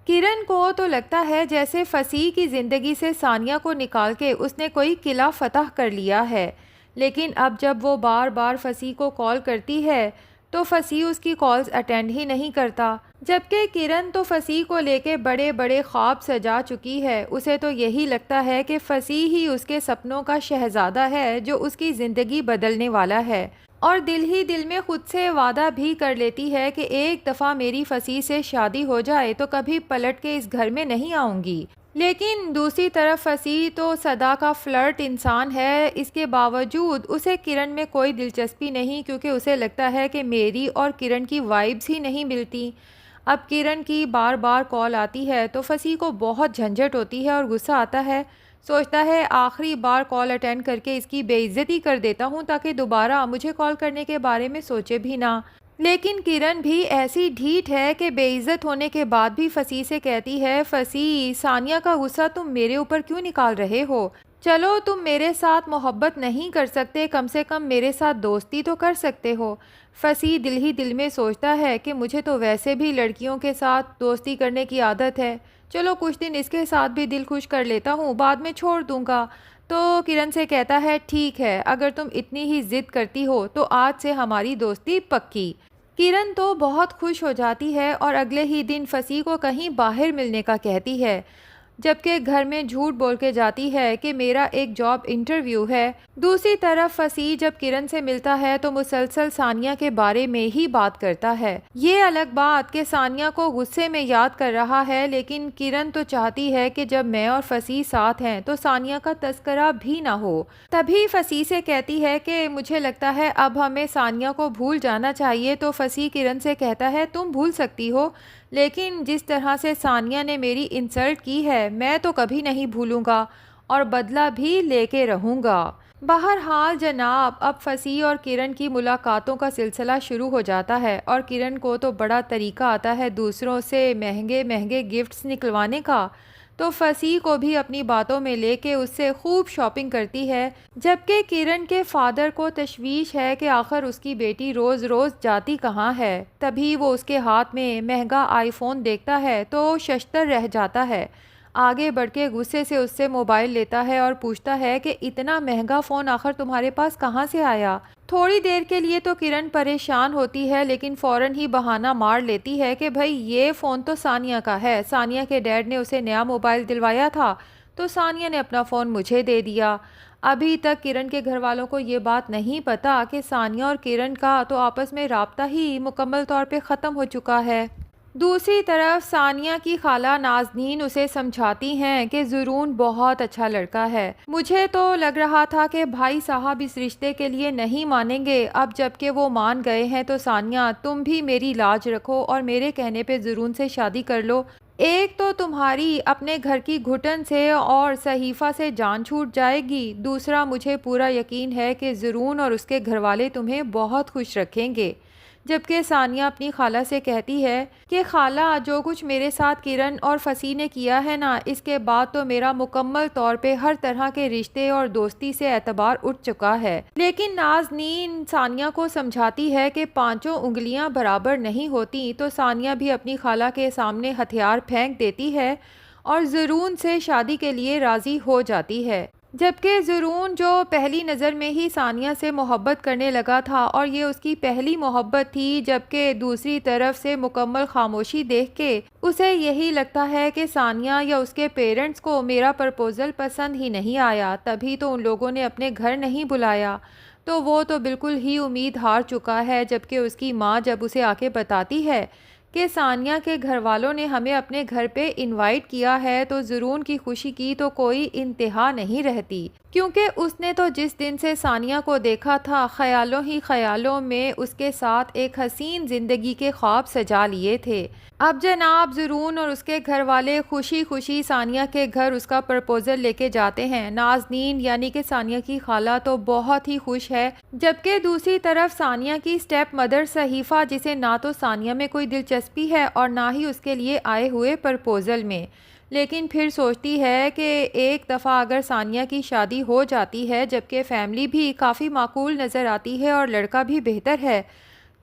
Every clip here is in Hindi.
किरण को तो लगता है जैसे फसी की ज़िंदगी से सानिया को निकाल के उसने कोई किला फतह कर लिया है। लेकिन अब जब वो बार बार फसी को कॉल करती है तो फसी उसकी कॉल्स अटेंड ही नहीं करता। जबकि किरण तो फसी को लेके बड़े बड़े ख्वाब सजा चुकी है। उसे तो यही लगता है कि फसी ही उसके सपनों का शहज़ादा है जो उसकी ज़िंदगी बदलने वाला है। और दिल ही दिल में खुद से वादा भी कर लेती है कि एक दफ़ा मेरी फसी से शादी हो जाए तो कभी पलट के इस घर में नहीं आऊँगी। लेकिन दूसरी तरफ फसी तो सदा का फ्लर्ट इंसान है। इसके बावजूद उसे किरण में कोई दिलचस्पी नहीं, क्योंकि उसे लगता है कि मेरी और किरण की वाइब्स ही नहीं मिलती। अब किरण की बार बार कॉल आती है तो फसी को बहुत झंझट होती है और गुस्सा आता है। सोचता है आखिरी बार कॉल अटेंड करके इसकी बेइज्जती कर देता हूँ ताकि दोबारा मुझे कॉल करने के बारे में सोचे भी ना। लेकिन किरण भी ऐसी ढीठ है कि बेइज्जत होने के बाद भी फसी से कहती है, फसी, सानिया का गुस्सा तुम मेरे ऊपर क्यों निकाल रहे हो? चलो तुम मेरे साथ मोहब्बत नहीं कर सकते, कम से कम मेरे साथ दोस्ती तो कर सकते हो। फसी दिल ही दिल में सोचता है कि मुझे तो वैसे भी लड़कियों के साथ दोस्ती करने की आदत है। चलो कुछ दिन इसके साथ भी दिल खुश कर लेता हूँ, बाद में छोड़ दूँगा। तो किरण से कहता है, ठीक है, अगर तुम इतनी ही ज़िद करती हो तो आज से हमारी दोस्ती पक्की। किरण तो बहुत खुश हो जाती है और अगले ही दिन फसी को कहीं बाहर मिलने का कहती है, जबकि घर में झूठ बोल के जाती है कि मेरा एक जॉब इंटरव्यू है। दूसरी तरफ फसी जब किरण से मिलता है तो मुसलसल सानिया के बारे में ही बात करता है। ये अलग बात कि सानिया को गुस्से में याद कर रहा है, लेकिन किरण तो चाहती है कि जब मैं और फसी साथ हैं तो सानिया का तस्करा भी ना हो। तभी फसी से कहती है कि मुझे लगता है अब हमें सानिया को भूल जाना चाहिए। तो फसी किरण से कहता है, तुम भूल सकती हो, लेकिन जिस तरह से सानिया ने मेरी इंसल्ट की है मैं तो कभी नहीं भूलूंगा और बदला भी लेके रहूँगा। बहरहाल जनाब, अब फसी और किरण की मुलाकातों का सिलसिला शुरू हो जाता है और किरण को तो बड़ा तरीका आता है दूसरों से महंगे महंगे गिफ्ट्स निकलवाने का। तो फसी को भी अपनी बातों में लेके उससे खूब शॉपिंग करती है। जबकि किरण के फादर को तशवीश है कि आखिर उसकी बेटी रोज़ रोज़ जाती कहाँ है। तभी वो उसके हाथ में महंगा आईफोन देखता है तो शशतर रह जाता है। आगे बढ़ के गुस्से से उससे मोबाइल लेता है और पूछता है कि इतना महंगा फ़ोन आखिर तुम्हारे पास कहाँ से आया। थोड़ी देर के लिए तो किरण परेशान होती है, लेकिन फ़ौरन ही बहाना मार लेती है कि भाई ये फ़ोन तो सानिया का है, सानिया के डैड ने उसे नया मोबाइल दिलवाया था तो सानिया ने अपना फ़ोन मुझे दे दिया। अभी तक किरण के घर वालों को ये बात नहीं पता कि सानिया और किरण का तो आपस में राब्ता ही मुकम्मल तौर पे ख़त्म हो चुका है। दूसरी तरफ सानिया की खाला नाज़नीन उसे समझाती हैं कि ज़ुरून बहुत अच्छा लड़का है। मुझे तो लग रहा था कि भाई साहब इस रिश्ते के लिए नहीं मानेंगे, अब जबकि वो मान गए हैं तो सानिया तुम भी मेरी लाज रखो और मेरे कहने पे ज़ुरून से शादी कर लो। एक तो तुम्हारी अपने घर की घुटन से और सहीफ़ा से जान छूट जाएगी, दूसरा मुझे पूरा यकीन है कि ज़ुरून और उसके घर वाले तुम्हें बहुत खुश रखेंगे। जबकि सानिया अपनी खाला से कहती है कि खाला, जो कुछ मेरे साथ किरण और फसी ने किया है ना, इसके बाद तो मेरा मुकम्मल तौर पे हर तरह के रिश्ते और दोस्ती से एतबार उठ चुका है। लेकिन नाज़नीन सानिया को समझाती है कि पांचों उंगलियां बराबर नहीं होती। तो सानिया भी अपनी खाला के सामने हथियार फेंक देती है और ज़ुरून से शादी के लिए राज़ी हो जाती है। जबकि ज़ुरून जो पहली नज़र में ही सानिया से मोहब्बत करने लगा था और ये उसकी पहली मोहब्बत थी, जबकि दूसरी तरफ से मुकम्मल खामोशी देख के उसे यही लगता है कि सानिया या उसके पेरेंट्स को मेरा प्रपोज़ल पसंद ही नहीं आया, तभी तो उन लोगों ने अपने घर नहीं बुलाया। तो वो तो बिल्कुल ही उम्मीद हार चुका है। जबकि उसकी माँ जब उसे आके बताती है कि सानिया के घर वालों ने हमें अपने घर पे इनवाइट किया है, तो ज़ुरून की खुशी की तो कोई इंतहा नहीं रहती, क्योंकि उसने तो जिस दिन से सानिया को देखा था ख्यालों ही ख्यालों में उसके साथ एक हसीन ज़िंदगी के ख्वाब सजा लिए थे। अब जनाब, ज़ुरून और उसके घर वाले खुशी खुशी सानिया के घर उसका प्रपोज़ल लेके जाते हैं। नाज़नीन यानी कि सानिया की खाला तो बहुत ही खुश है, जबकि दूसरी तरफ सानिया की स्टेप मदर सहीफ़ा, जिसे ना तो सानिया में कोई दिलचस्पी है और ना ही उसके लिए आए हुए प्रपोज़ल में, लेकिन फिर सोचती है कि एक दफ़ा अगर सानिया की शादी हो जाती है, जबकि फ़ैमिली भी काफ़ी माकूल नज़र आती है और लड़का भी बेहतर है,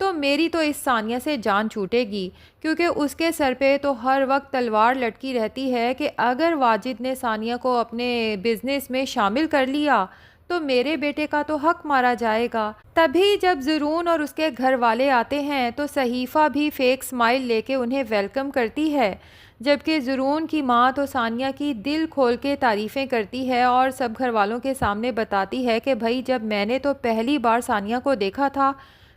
तो मेरी तो इस सानिया से जान छूटेगी, क्योंकि उसके सर पे तो हर वक्त तलवार लटकी रहती है कि अगर वाजिद ने सानिया को अपने बिजनेस में शामिल कर लिया तो मेरे बेटे का तो हक मारा जाएगा। तभी जब ज़रून और उसके घर वाले आते हैं तो सहीफ़ा भी फेक स्माइल लेके उन्हें वेलकम करती है, जबकि ज़रून की माँ तो सानिया की दिल खोल के तारीफ़ें करती है और सब घर वालों के सामने बताती है कि भाई जब मैंने तो पहली बार सानिया को देखा था,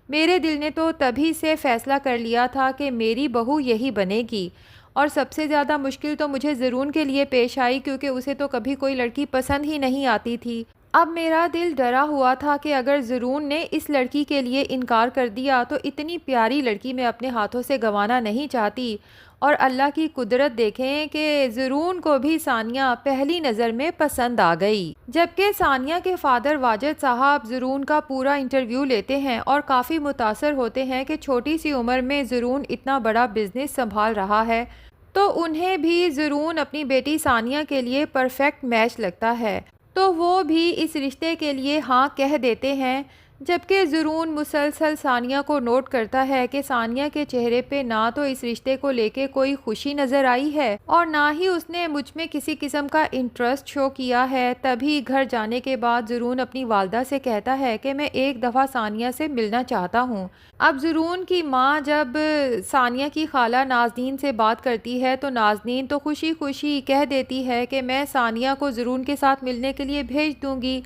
मेरे दिल ने तो तभी से फ़ैसला कर लिया था कि मेरी बहू यही बनेगी। और सबसे ज़्यादा मुश्किल तो मुझे ज़रून के लिए पेश आई, क्योंकि उसे तो कभी कोई लड़की पसंद ही नहीं आती थी। अब मेरा दिल डरा हुआ था कि अगर ज़रून ने इस लड़की के लिए इनकार कर दिया तो इतनी प्यारी लड़की मैं अपने हाथों से गंवाना नहीं चाहती। और अल्लाह की कुदरत देखें कि ज़रून को भी सानिया पहली नज़र में पसंद आ गई। जबकि सानिया के फादर वाजिद साहब ज़रून का पूरा इंटरव्यू लेते हैं और काफ़ी मुतासर होते हैं कि छोटी सी उम्र में ज़रून इतना बड़ा बिजनेस संभाल रहा है, तो उन्हें भी ज़रून अपनी बेटी सानिया के लिए परफेक्ट मैच लगता है, तो वो भी इस रिश्ते के लिए हाँ कह देते हैं। जबकि ज़रून मुसलसल सानिया को नोट करता है कि सानिया के चेहरे पे ना तो इस रिश्ते को लेके कोई खुशी नज़र आई है और ना ही उसने मुझ में किसी किस्म का इंटरेस्ट शो किया है। तभी घर जाने के बाद ज़रून अपनी वालदा से कहता है कि मैं एक दफ़ा सानिया से मिलना चाहता हूँ। अब ज़रून की माँ जब सानिया की खाला नाज़नीन से बात करती है तो नाज़नीन तो खुशी खुशी कह देती है कि मैं सानिया को ज़रून के साथ मिलने के लिए भेज दूँगी।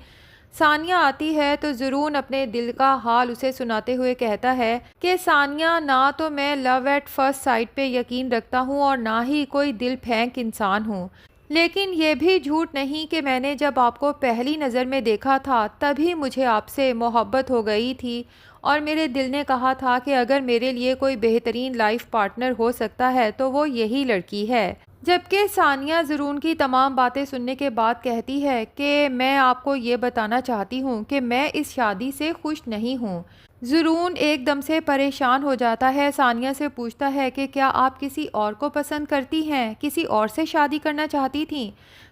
सानिया आती है तो ज़रून अपने दिल का हाल उसे सुनाते हुए कहता है कि सानिया, ना तो मैं लव एट फर्स्ट साइट पे यकीन रखता हूँ और ना ही कोई दिल फेंक इंसान हूँ, लेकिन ये भी झूठ नहीं कि मैंने जब आपको पहली नज़र में देखा था तभी मुझे आपसे मोहब्बत हो गई थी और मेरे दिल ने कहा था कि अगर मेरे लिए कोई बेहतरीन लाइफ पार्टनर हो सकता है तो वो यही लड़की है। जबकि सानिया ज़रून की तमाम बातें सुनने के बाद कहती है कि मैं आपको ये बताना चाहती हूँ कि मैं इस शादी से खुश नहीं हूँ। ज़रून एकदम से परेशान हो जाता है, सानिया से पूछता है कि क्या आप किसी और को पसंद करती हैं, किसी और से शादी करना चाहती थीं?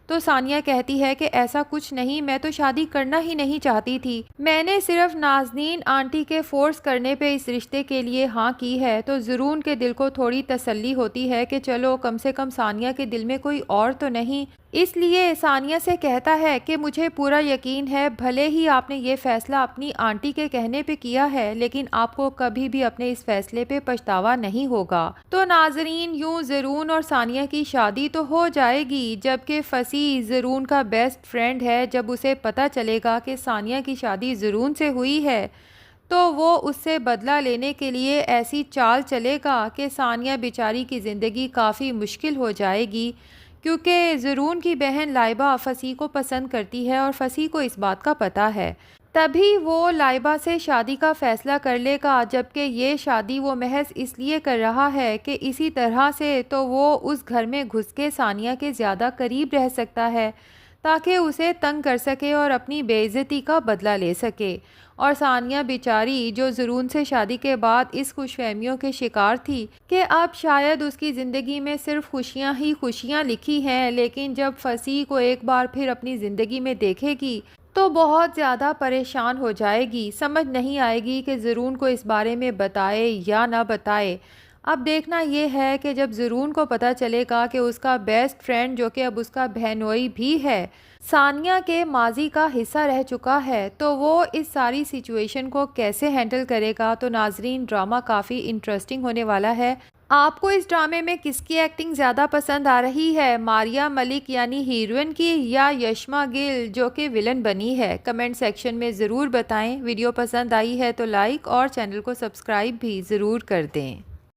तो सानिया कहती है कि ऐसा कुछ नहीं, मैं तो शादी करना ही नहीं चाहती थी, मैंने सिर्फ नाज़नीन आंटी के फोर्स करने पे इस रिश्ते के लिए हाँ की है। तो ज़रून के दिल को थोड़ी तसल्ली होती है कि चलो कम से कम सानिया के दिल में कोई और तो नहीं। इसलिए सानिया से कहता है कि मुझे पूरा यकीन है, भले ही आपने ये फ़ैसला अपनी आंटी के कहने पे किया है, लेकिन आपको कभी भी अपने इस फ़ैसले पे पछतावा नहीं होगा। तो नाज़रीन, यूँ ज़रून और सानिया की शादी तो हो जाएगी, जबकि फसी ज़रून का बेस्ट फ्रेंड है, जब उसे पता चलेगा कि सानिया की शादी ज़रून से हुई है तो वो उससे बदला लेने के लिए ऐसी चाल चलेगा कि सानिया बेचारी की ज़िंदगी काफ़ी मुश्किल हो जाएगी, क्योंकि ज़रून की बहन लाइबा फसी को पसंद करती है और फसी को इस बात का पता है। तभी वो लाइबा से शादी का फ़ैसला कर लेगा, जबकि ये शादी वो महज इसलिए कर रहा है कि इसी तरह से तो वो उस घर में घुस के सानिया के ज़्यादा करीब रह सकता है, ताकि उसे तंग कर सके और अपनी बेइज्जती का बदला ले सके। और सानिया बेचारी, जो ज़रून से शादी के बाद इस खुशफहमियों के शिकार थी कि अब शायद उसकी ज़िंदगी में सिर्फ खुशियाँ ही खुशियाँ लिखी हैं, लेकिन जब फसी को एक बार फिर अपनी ज़िंदगी में देखेगी तो बहुत ज़्यादा परेशान हो जाएगी। समझ नहीं आएगी कि ज़रून को इस बारे में बताए या ना बताए। अब देखना ये है कि जब ज़रून को पता चलेगा कि उसका बेस्ट फ्रेंड, जो कि अब उसका बहनोई भी है, सानिया के माजी का हिस्सा रह चुका है, तो वो इस सारी सिचुएशन को कैसे हैंडल करेगा। तो नाजरीन, ड्रामा काफ़ी इंटरेस्टिंग होने वाला है। आपको इस ड्रामे में किसकी एक्टिंग ज़्यादा पसंद आ रही है, मारिया मलिक यानी हीरोइन की, या यशमा गिल जो कि विलन बनी है? कमेंट सेक्शन में ज़रूर बताएं। वीडियो पसंद आई है तो लाइक और चैनल को सब्सक्राइब भी ज़रूर कर दें।